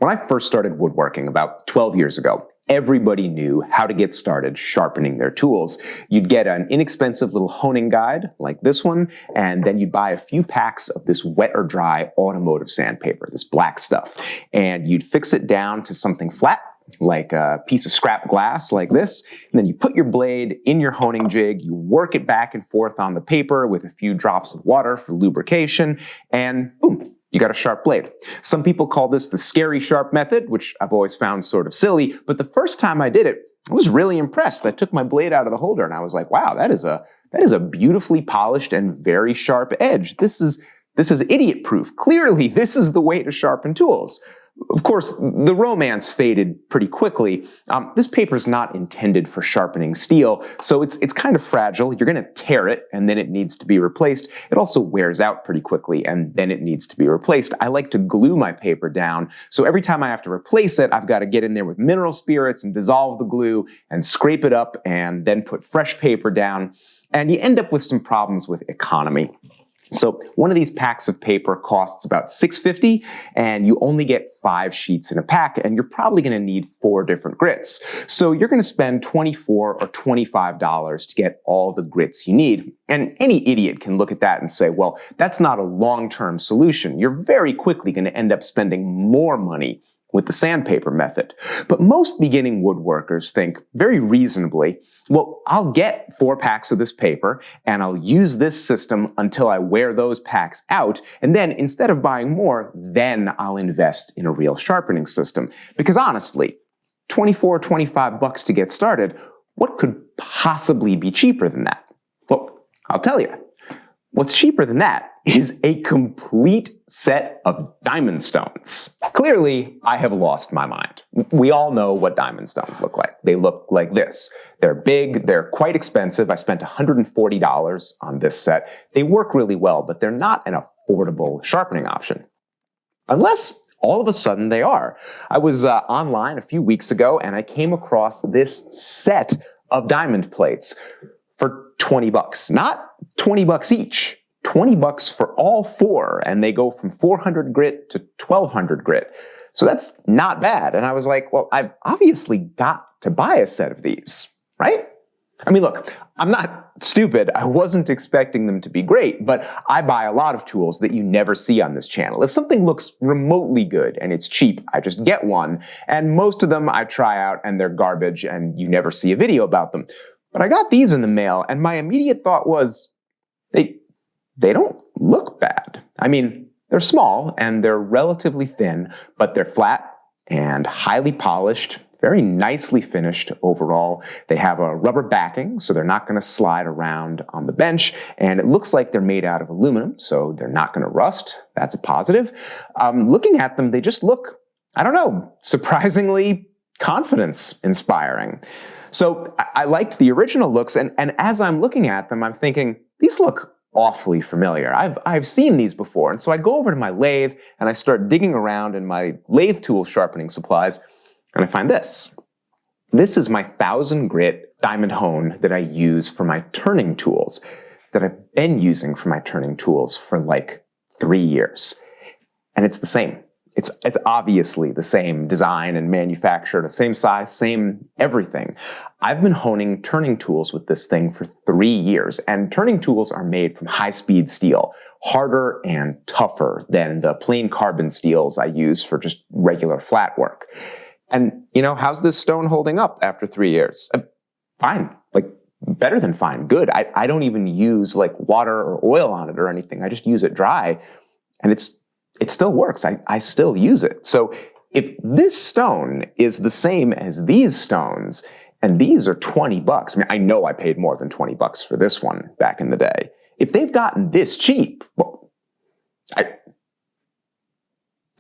When I first started woodworking about 12 years ago, everybody knew how to get started sharpening their tools. You'd get an inexpensive little honing guide like this one, and then you'd buy a few packs of this wet or dry automotive sandpaper, this black stuff, and you'd fix it down to something flat, like a piece of scrap glass like this, and then you put your blade in your honing jig, you work it back and forth on the paper with a few drops of water for lubrication, and boom, you got a sharp blade. Some people call this the scary sharp method, which I've always found sort of silly, but the first time I did it, I was really impressed. I took my blade out of the holder and I was like, wow, that is a beautifully polished and very sharp edge. This is idiot proof. Clearly, this is the way to sharpen tools. Of course, the romance faded pretty quickly. This paper is not intended for sharpening steel, so it's kind of fragile. You're going to tear it, and then it needs to be replaced. It also wears out pretty quickly, and then it needs to be replaced. I like to glue my paper down, so every time I have to replace it, I've got to get in there with mineral spirits and dissolve the glue and scrape it up and then put fresh paper down, and you end up with some problems with economy. So one of these packs of paper costs about $6.50, and you only get 5 sheets in a pack, and you're probably going to need 4 different grits. So you're going to spend $24 or $25 to get all the grits you need. And any idiot can look at that and say, well, that's not a long-term solution. You're very quickly going to end up spending more money with the sandpaper method. But most beginning woodworkers think very reasonably, well, I'll get 4 packs of this paper and I'll use this system until I wear those packs out. And then instead of buying more, then I'll invest in a real sharpening system. Because honestly, $24, $25 to get started, what could possibly be cheaper than that? Well, I'll tell you. What's cheaper than that is a complete set of diamond stones. Clearly, I have lost my mind. We all know what diamond stones look like. They look like this. They're big, they're quite expensive. I spent $140 on this set. They work really well, but they're not an affordable sharpening option. Unless all of a sudden they are. I was online a few weeks ago and I came across this set of diamond plates for $20. Not $20 each, $20 for all 4, and they go from 400 grit to 1200 grit. So that's not bad. And I was like, well, I've obviously got to buy a set of these, right? I mean, look, I'm not stupid. I wasn't expecting them to be great, but I buy a lot of tools that you never see on this channel. If something looks remotely good and it's cheap, I just get one. And most of them I try out and they're garbage and you never see a video about them. But I got these in the mail, and my immediate thought was, they don't look bad. I mean, they're small, and they're relatively thin, but they're flat and highly polished, very nicely finished overall. They have a rubber backing, so they're not going to slide around on the bench, and it looks like they're made out of aluminum, so they're not going to rust. That's a positive. Looking at them, they just look, I don't know, surprisingly confidence-inspiring. So I liked the original looks, and as I'm looking at them, I'm thinking, these look awfully familiar. I've seen these before, and so I go over to my lathe, and I start digging around in my lathe tool sharpening supplies, and I find this. This is my 1000 grit diamond hone that I use for my turning tools, that I've been using for my turning tools for like 3 years. And it's the same. It's obviously the same design and manufacturer, the same size, same everything. I've been honing turning tools with this thing for 3 years, and turning tools are made from high-speed steel, harder and tougher than the plain carbon steels I use for just regular flat work. And, you know, how's this stone holding up after 3 years? Fine, like better than fine, good. I don't even use like water or oil on it or anything. I just use it dry, and it still works. I still use it. So if this stone is the same as these stones, and these are $20, I mean, I know I paid more than $20 for this one back in the day. If they've gotten this cheap, well, I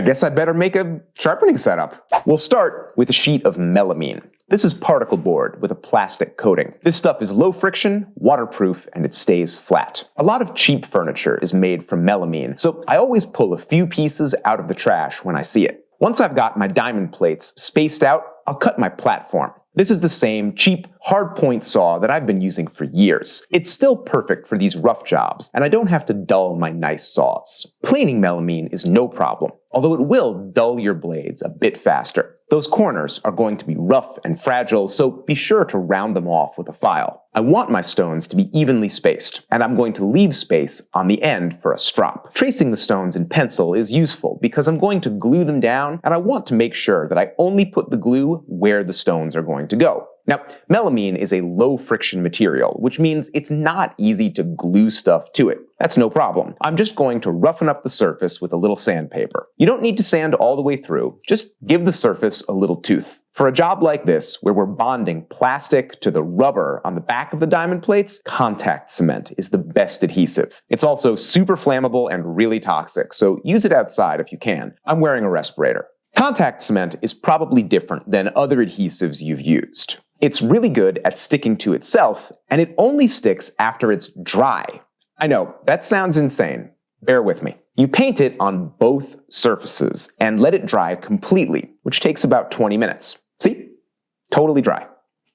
guess I better make a sharpening setup. We'll start with a sheet of melamine. This is particle board with a plastic coating. This stuff is low friction, waterproof, and it stays flat. A lot of cheap furniture is made from melamine, so I always pull a few pieces out of the trash when I see it. Once I've got my diamond plates spaced out, I'll cut my platform. This is the same cheap, hard point saw that I've been using for years. It's still perfect for these rough jobs, and I don't have to dull my nice saws. Planing melamine is no problem. although it will dull your blades a bit faster. Those corners are going to be rough and fragile, so be sure to round them off with a file. I want my stones to be evenly spaced, and I'm going to leave space on the end for a strop. Tracing the stones in pencil is useful because I'm going to glue them down, and I want to make sure that I only put the glue where the stones are going to go. Now, melamine is a low-friction material, which means it's not easy to glue stuff to it. That's no problem. I'm just going to roughen up the surface with a little sandpaper. You don't need to sand all the way through, just give the surface a little tooth. For a job like this, where we're bonding plastic to the rubber on the back of the diamond plates, contact cement is the best adhesive. It's also super flammable and really toxic, so use it outside if you can. I'm wearing a respirator. Contact cement is probably different than other adhesives you've used. It's really good at sticking to itself, and it only sticks after it's dry. I know, that sounds insane. Bear with me. You paint it on both surfaces and let it dry completely, which takes about 20 minutes. See? Totally dry.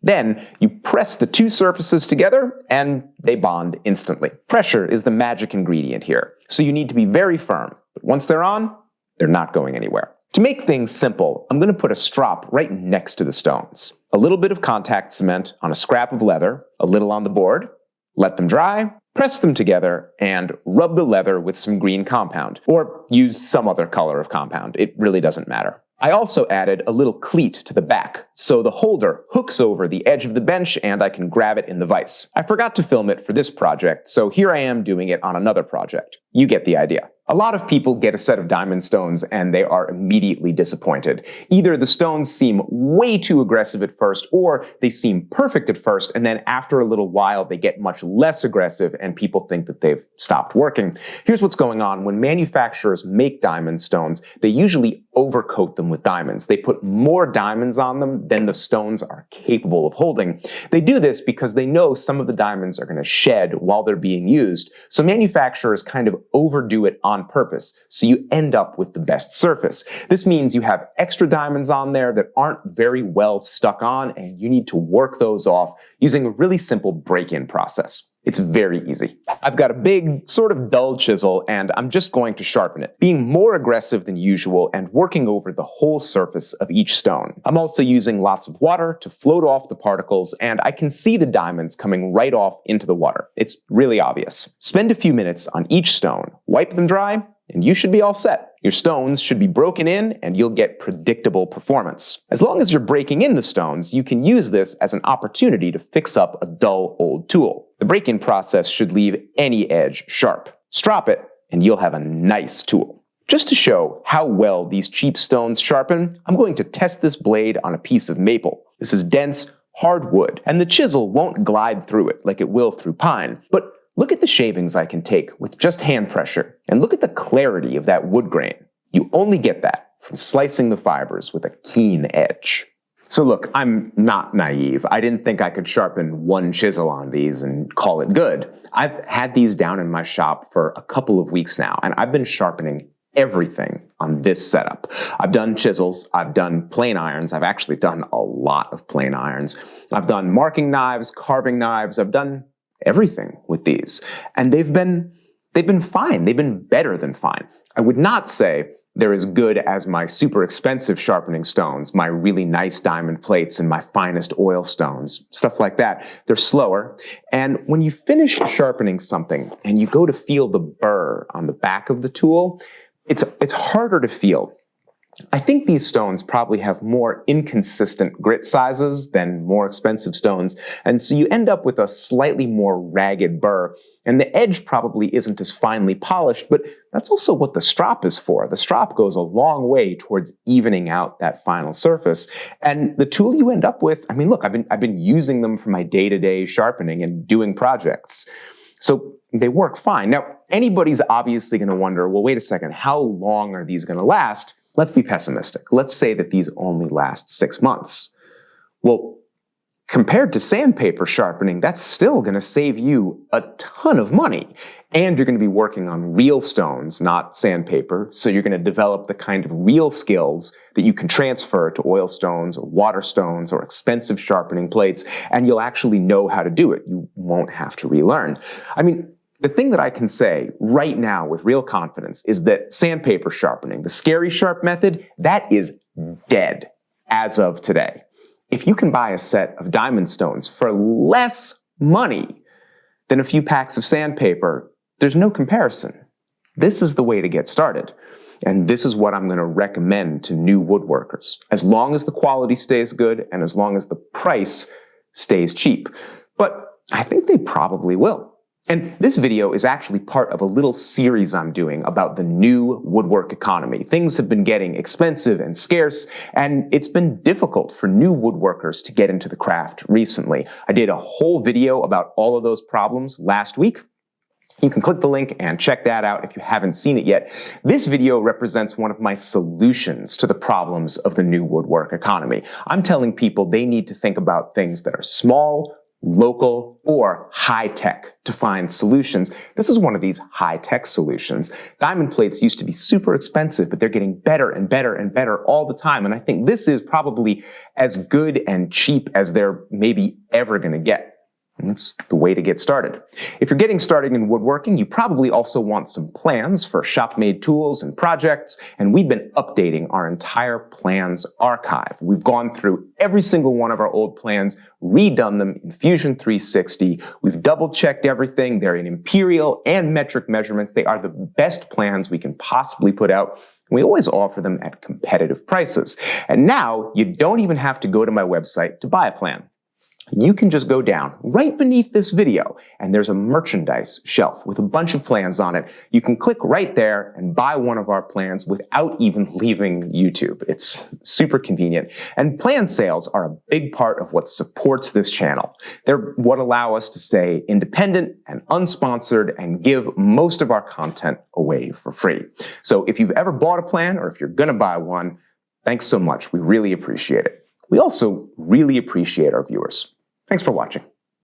Then you press the two surfaces together and they bond instantly. Pressure is the magic ingredient here, so you need to be very firm. But once they're on, they're not going anywhere. To make things simple, I'm going to put a strop right next to the stones. A little bit of contact cement on a scrap of leather, a little on the board, let them dry, press them together, and rub the leather with some green compound, or use some other color of compound. It really doesn't matter. I also added a little cleat to the back, so the holder hooks over the edge of the bench and I can grab it in the vise. I forgot to film it for this project, so here I am doing it on another project. You get the idea. A lot of people get a set of diamond stones and they are immediately disappointed. Either the stones seem way too aggressive at first, or they seem perfect at first, and then after a little while they get much less aggressive and people think that they've stopped working. Here's what's going on. When manufacturers make diamond stones, they usually overcoat them with diamonds. They put more diamonds on them than the stones are capable of holding. They do this because they know some of the diamonds are going to shed while they're being used, so manufacturers kind of overdo it on purpose, so you end up with the best surface. This means you have extra diamonds on there that aren't very well stuck on, and you need to work those off using a really simple break-in process. It's very easy. I've got a big, sort of dull chisel, and I'm just going to sharpen it, being more aggressive than usual and working over the whole surface of each stone. I'm also using lots of water to float off the particles, and I can see the diamonds coming right off into the water. It's really obvious. Spend a few minutes on each stone, wipe them dry, and you should be all set. Your stones should be broken in and you'll get predictable performance. As long as you're breaking in the stones, you can use this as an opportunity to fix up a dull old tool. The break-in process should leave any edge sharp. Strop it and you'll have a nice tool. Just to show how well these cheap stones sharpen, I'm going to test this blade on a piece of maple. This is dense, hard wood, and the chisel won't glide through it like it will through pine, but look at the shavings I can take with just hand pressure, and look at the clarity of that wood grain. You only get that from slicing the fibers with a keen edge. So look, I'm not naive. I didn't think I could sharpen one chisel on these and call it good. I've had these down in my shop for a couple of weeks now, and I've been sharpening everything on this setup. I've done chisels, I've done plane irons, I've actually done a lot of plane irons. I've done marking knives, carving knives, I've done everything with these. And they've been fine. They've been better than fine. I would not say they're as good as my super expensive sharpening stones, my really nice diamond plates and my finest oil stones, stuff like that. They're slower. And when you finish sharpening something and you go to feel the burr on the back of the tool, it's harder to feel. I think these stones probably have more inconsistent grit sizes than more expensive stones, and so you end up with a slightly more ragged burr, and the edge probably isn't as finely polished, but that's also what the strop is for. The strop goes a long way towards evening out that final surface, and the tool you end up with, I mean, look, I've been using them for my day-to-day sharpening and doing projects, so they work fine. Now, anybody's obviously going to wonder, well, wait a second, how long are these going to last? Let's be pessimistic. Let's say that these only last 6 months. Well, compared to sandpaper sharpening, that's still going to save you a ton of money. And you're going to be working on real stones, not sandpaper. So you're going to develop the kind of real skills that you can transfer to oil stones or water stones or expensive sharpening plates, and you'll actually know how to do it. You won't have to relearn. I mean, The thing that I can say right now with real confidence is that sandpaper sharpening, the scary sharp method, that is dead as of today. If you can buy a set of diamond stones for less money than a few packs of sandpaper, there's no comparison. This is the way to get started. And this is what I'm going to recommend to new woodworkers, as long as the quality stays good and as long as the price stays cheap. But I think they probably will. And this video is actually part of a little series I'm doing about the new woodwork economy. Things have been getting expensive and scarce, and it's been difficult for new woodworkers to get into the craft recently. I did a whole video about all of those problems last week. You can click the link and check that out if you haven't seen it yet. This video represents one of my solutions to the problems of the new woodwork economy. I'm telling people they need to think about things that are small, local, or high-tech to find solutions. This is one of these high-tech solutions. Diamond plates used to be super expensive, but they're getting better and better and better all the time. And I think this is probably as good and cheap as they're maybe ever going to get. And that's the way to get started. If you're getting started in woodworking, you probably also want some plans for shop-made tools and projects, and we've been updating our entire plans archive. We've gone through every single one of our old plans, redone them in Fusion 360. We've double-checked everything. They're in imperial and metric measurements. They are the best plans we can possibly put out. We always offer them at competitive prices. And now you don't even have to go to my website to buy a plan. You can just go down right beneath this video, and there's a merchandise shelf with a bunch of plans on it. You can click right there and buy one of our plans without even leaving YouTube. It's super convenient. And plan sales are a big part of what supports this channel. They're what allow us to stay independent and unsponsored and give most of our content away for free. So if you've ever bought a plan or if you're going to buy one, thanks so much. We really appreciate it. We also really appreciate our viewers. Thanks for watching.